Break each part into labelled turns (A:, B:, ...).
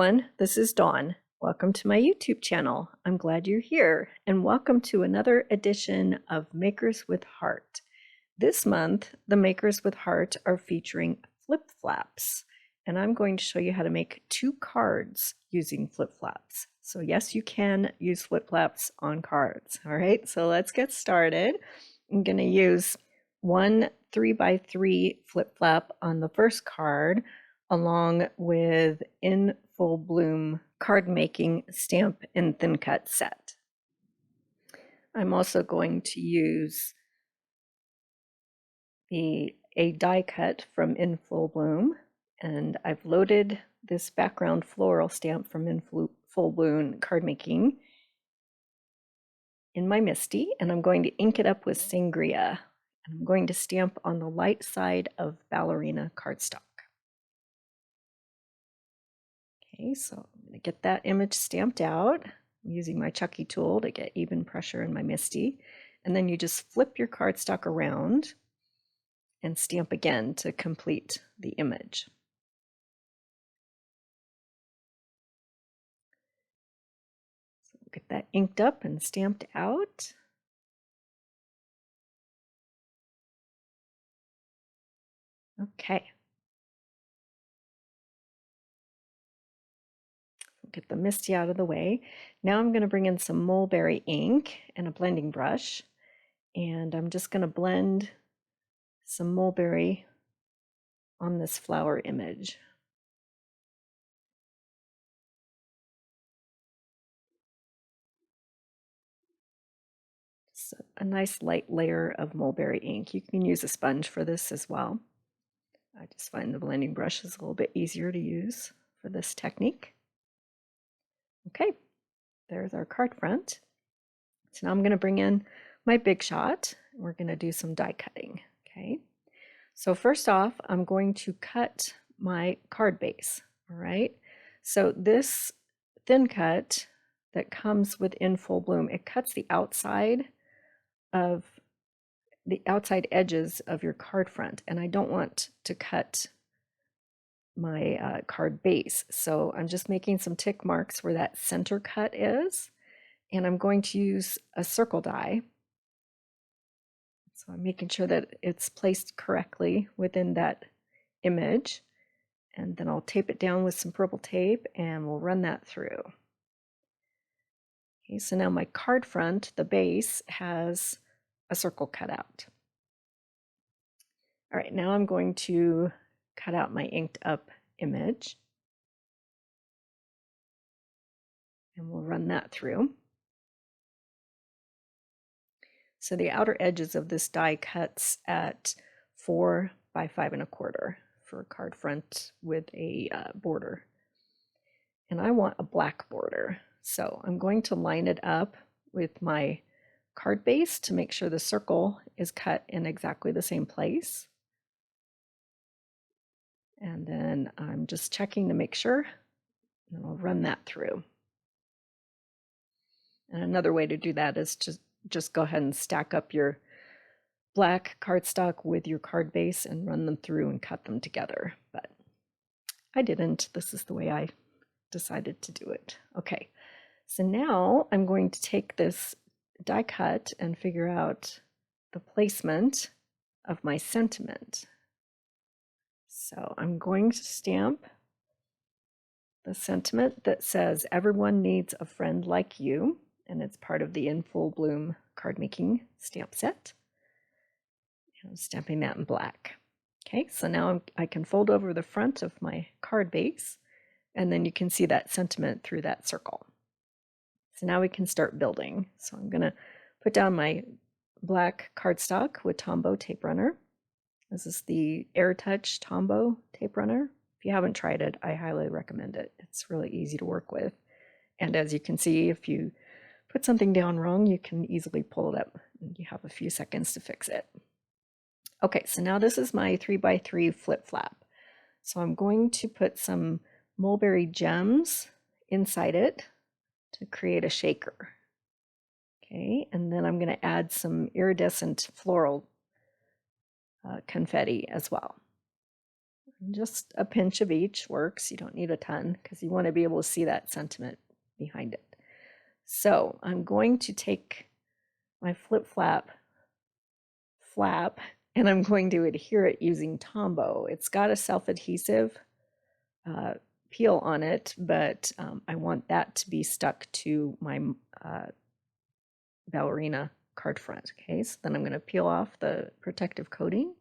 A: everyone, this is Dawn. Welcome to my YouTube channel. I'm glad you're here, and welcome to another edition of Makers with Heart. This month, the Makers with Heart are featuring flip flaps, and I'm going to show you how to make 2 cards using flip flaps. So yes, you can use flip flaps on cards. All right, so let's get started. I'm going to use one 3x3 flip flap on the first card, along with In Full Bloom card making stamp and thin cut set. I'm also going to use a die cut from In Full Bloom, and I've loaded this background floral stamp from In Full Bloom card making in my MISTI, and I'm going to ink it up with Sangria. And I'm going to stamp on the light side of ballerina cardstock. Okay, so I'm going to get that image stamped out. I'm using my Chucky tool to get even pressure in my MISTI. And then you just flip your cardstock around and stamp again to complete the image. So get that inked up and stamped out. Okay. Get the MISTI out of the way. Now I'm going to bring in some mulberry ink and a blending brush, and I'm just going to blend some mulberry on this flower image. Just a nice light layer of mulberry ink. You can use a sponge for this as well. I just find the blending brush is a little bit easier to use for this technique. Okay, there's our card front. So now I'm going to bring in my Big Shot. We're going to do some die cutting. Okay, so first off, I'm going to cut my card base. All right, so this thin cut that comes with In Full Bloom, it cuts the outside edges of your card front, and I don't want to cut my card base. So I'm just making some tick marks where that center cut is, and I'm going to use a circle die. So I'm making sure that it's placed correctly within that image, and then I'll tape it down with some purple tape and we'll run that through. Okay, so now my card front, the base, has a circle cut out. All right, now I'm going to cut out my inked up image, and we'll run that through. So the outer edges of this die cuts at 4 by 5 1/4 for a card front with a border. And I want a black border. So I'm going to line it up with my card base to make sure the circle is cut in exactly the same place. And then I'm just checking to make sure, and I'll run that through. And another way to do that is just go ahead and stack up your black cardstock with your card base and run them through and cut them together. But I didn't. This is the way I decided to do it. Okay, so now I'm going to take this die cut and figure out the placement of my sentiment. So I'm going to stamp the sentiment that says, "Everyone needs a friend like you," and it's part of the In Full Bloom card making stamp set. And I'm stamping that in black. Okay, so now I can fold over the front of my card base, and then you can see that sentiment through that circle. So now we can start building. So I'm going to put down my black cardstock with Tombow tape runner. This is the Air Touch Tombow tape runner. If you haven't tried it, I highly recommend it. It's really easy to work with. And as you can see, if you put something down wrong, you can easily pull it up. And you have a few seconds to fix it. Okay, so now this is my 3x3 flip flap. So I'm going to put some mulberry gems inside it to create a shaker. Okay, and then I'm going to add some iridescent floral confetti as well. And just a pinch of each works. You don't need a ton because you want to be able to see that sentiment behind it. So I'm going to take my flap and I'm going to adhere it using Tombow. It's got a self-adhesive peel on it, but I want that to be stuck to my ballerina card front. Okay, so then I'm going to peel off the protective coating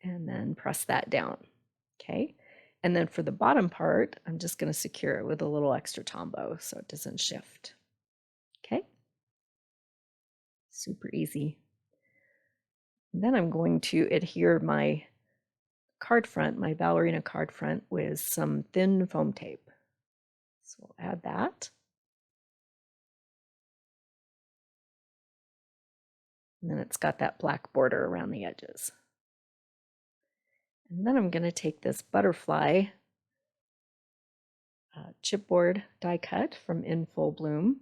A: and then press that down. Okay, and then for the bottom part, I'm just going to secure it with a little extra Tombow so it doesn't shift. Okay, super easy. And then I'm going to adhere my card front, my ballerina card front, with some thin foam tape. So we'll add that. And then it's got that black border around the edges. And then I'm going to take this butterfly chipboard die cut from infullbloom,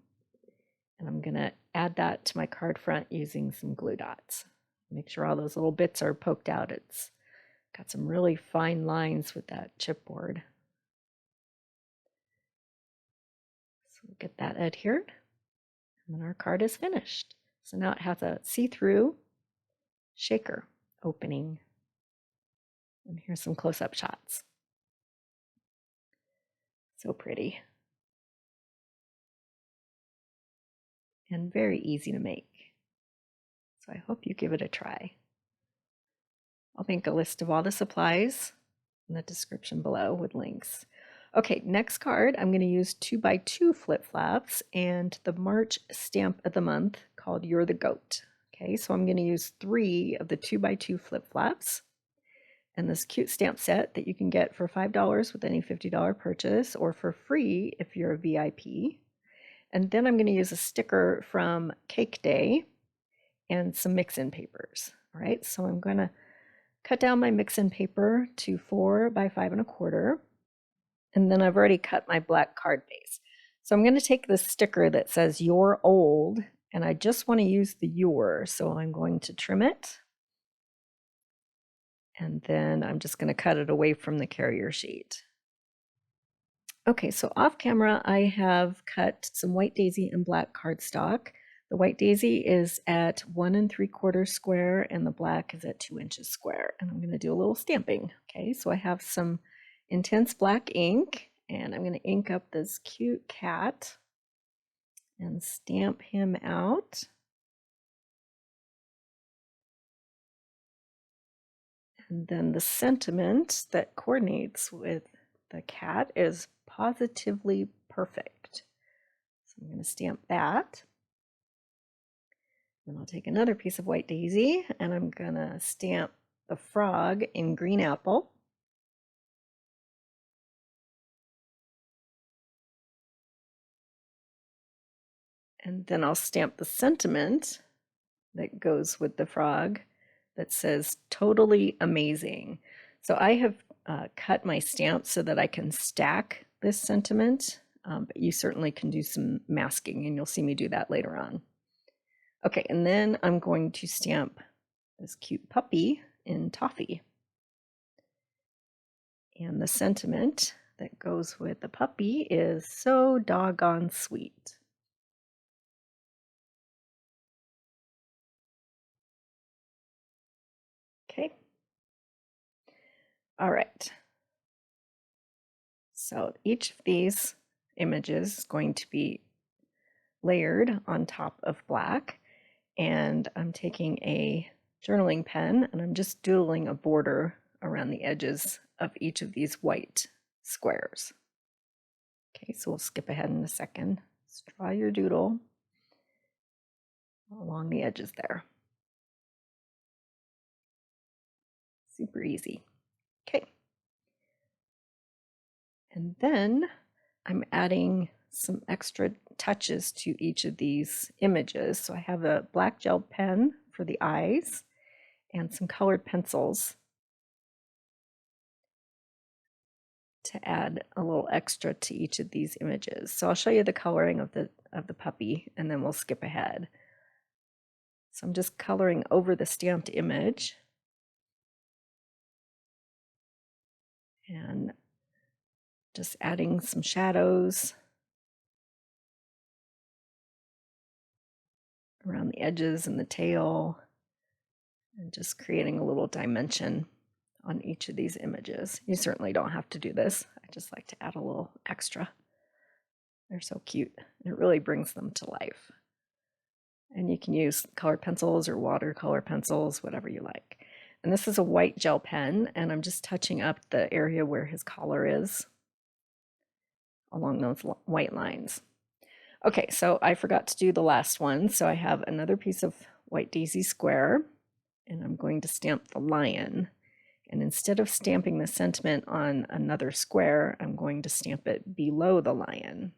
A: and I'm going to add that to my card front using some glue dots. Make sure all those little bits are poked out. It's got some really fine lines with that chipboard. So we'll get that adhered, and then our card is finished. So now it has a see-through shaker opening. And here's some close-up shots. So pretty. And very easy to make. So I hope you give it a try. I'll link a list of all the supplies in the description below with links. Okay, next card, I'm going to use 2x2 flip flaps and the March stamp of the month called You're the Goat. Okay, so I'm going to use 3 of the 2x2 flip flaps and this cute stamp set that you can get for $5 with any $50 purchase or for free if you're a VIP. And then I'm going to use a sticker from Cakeday and some mix-in papers. All right, so I'm going to cut down my mix-in paper to 4 by 5 1/4. And then I've already cut my black card base. So I'm going to take this sticker that says You're Old, and I just want to use the your, so I'm going to trim it. And then I'm just going to cut it away from the carrier sheet. Okay, so off camera, I have cut some white daisy and black cardstock. The white daisy is at 1 3/4 square and the black is at 2 inches square. And I'm going to do a little stamping. Okay, so I have some intense black ink and I'm going to ink up this cute cat and stamp him out. And then the sentiment that coordinates with the cat is positively perfect. So I'm going to stamp that. Then I'll take another piece of white daisy and I'm going to stamp the frog in green apple. And then I'll stamp the sentiment that goes with the frog that says totally amazing. So I have cut my stamp so that I can stack this sentiment, but you certainly can do some masking and you'll see me do that later on. Okay, and then I'm going to stamp this cute puppy in toffee. And the sentiment that goes with the puppy is so doggone sweet. Okay. All right. So each of these images is going to be layered on top of black. And I'm taking a journaling pen and I'm just doodling a border around the edges of each of these white squares. Okay, so we'll skip ahead in a second. Just draw your doodle along the edges there. Super easy. Okay. And then I'm adding some extra touches to each of these images. So I have a black gel pen for the eyes and some colored pencils to add a little extra to each of these images. So I'll show you the coloring of the puppy and then we'll skip ahead. So I'm just coloring over the stamped image. and just adding some shadows around the edges and the tail, and just creating a little dimension on each of these images. You certainly don't have to do this. I just like to add a little extra. They're so cute. It really brings them to life. And you can use colored pencils or watercolor pencils, whatever you like. And this is a white gel pen, and I'm just touching up the area where his collar is along those white lines. Okay, so I forgot to do the last one. So I have another piece of white daisy square, and I'm going to stamp the lion. And instead of stamping the sentiment on another square, I'm going to stamp it below the lion.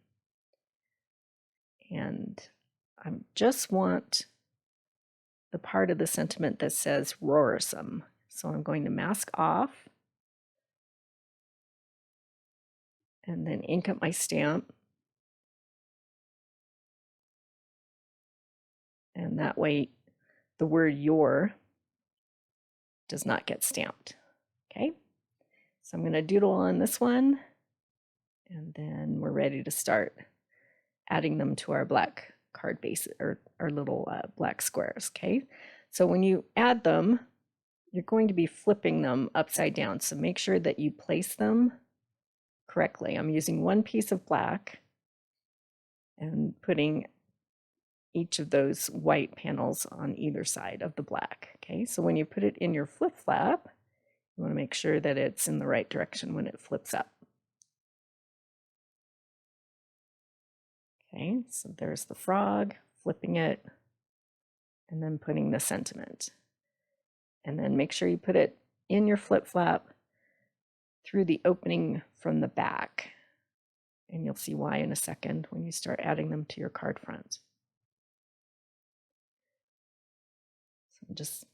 A: And I just want the part of the sentiment that says roarsome. So I'm going to mask off and then ink up my stamp. And that way the word your does not get stamped. Okay, so I'm going to doodle on this one, and then we're ready to start adding them to our black card base, or our little black squares. Okay, so when you add them, you're going to be flipping them upside down, so make sure that you place them correctly. I'm using one piece of black and putting each of those white panels on either side of the black. Okay, so when you put it in your flip flap, you want to make sure that it's in the right direction when it flips up. Okay, so there's the frog, flipping it, and then putting the sentiment. And then make sure you put it in your flip flap through the opening from the back. And you'll see why in a second when you start adding them to your card front. So I'm just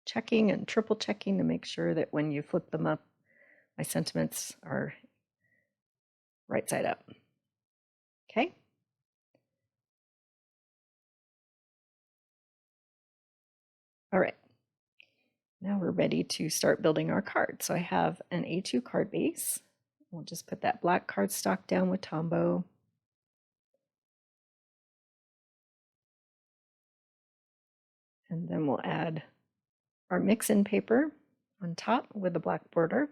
A: checking and triple checking to make sure that when you flip them up, my sentiments are right side up. Okay. All right. Now we're ready to start building our card. So I have an A2 card base. We'll just put that black cardstock down with Tombow. And then we'll add our mix-in paper on top with a black border.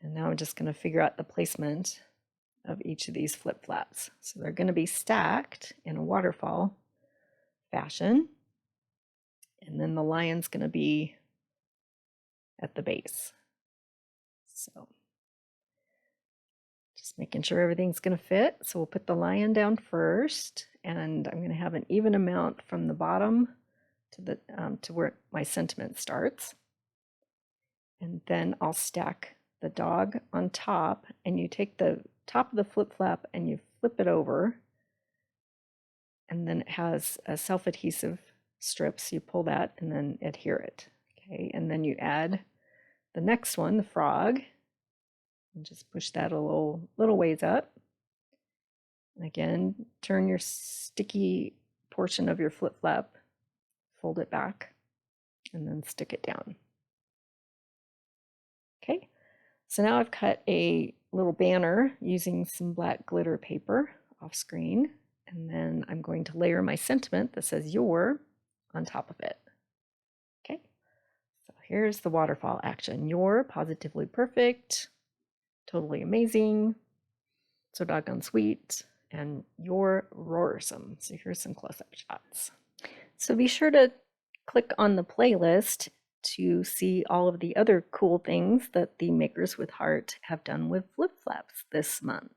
A: And now I'm just going to figure out the placement of each of these flip flaps. So they're going to be stacked in a waterfall fashion. And then the lion's going to be at the base. So just making sure everything's going to fit. So we'll put the lion down first, and I'm going to have an even amount from the bottom to the to where my sentiment starts. And then I'll stack the dog on top, and you take the top of the flip flap and you flip it over, and then it has a self-adhesive strips. You pull that and then adhere it. Okay, and then you add the next one, the frog, and just push that a little ways up. And again, turn your sticky portion of your flip flap, fold it back, and then stick it down. Okay, so now I've cut a little banner using some black glitter paper off screen, and then I'm going to layer my sentiment that says your on top of it. Okay, so here's the waterfall action. You're positively perfect, totally amazing, so doggone sweet, and you're roarsome. So here's some close-up shots. So be sure to click on the playlist to see all of the other cool things that the Makers with Heart have done with flip flaps this month.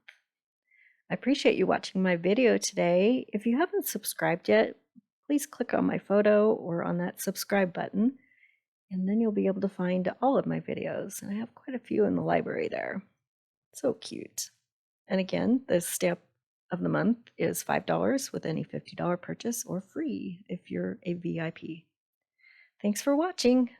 A: I appreciate you watching my video today. If you haven't subscribed yet, please click on my photo or on that subscribe button, and then you'll be able to find all of my videos. And I have quite a few in the library there. So cute. And again, the stamp of the month is $5 with any $50 purchase, or free if you're a VIP. Thanks for watching.